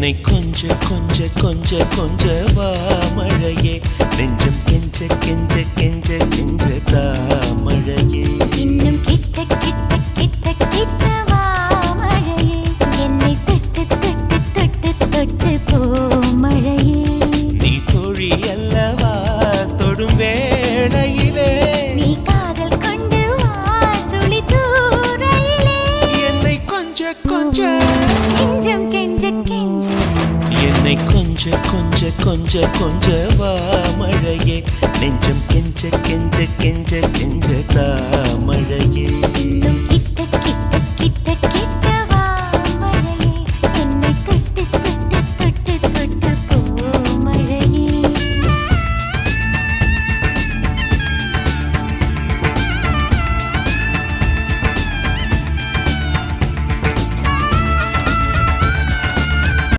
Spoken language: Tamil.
என்னை கொஞ்ச கொஞ்ச கொஞ்ச கொஞ்ச வா மழையே நெஞ்சம் கெஞ்ச கெஞ்ச கெஞ்ச கெஞ்ச தா மழையே இன்னும் கிட்ட கிட்ட கிட்ட கிட்ட வா மழையே என்னை தொட்டு தொட்டு தொட்டு தொட்டு போ மழையே நீ தோழி அல்லவா தொடும் வேளையிலே நீ காதல் கொண்டு வா துளி தூரையிலே என்னை கொஞ்ச கொஞ்ச கெஞ்சம் கெஞ்ச கெஞ்ச என்னை கொஞ்ச கொஞ்ச கொஞ்ச கொஞ்ச வா மழையே நெஞ்சம் கெஞ்ச கெஞ்ச கெஞ்ச கெஞ்ச தா மழையே இன்னும்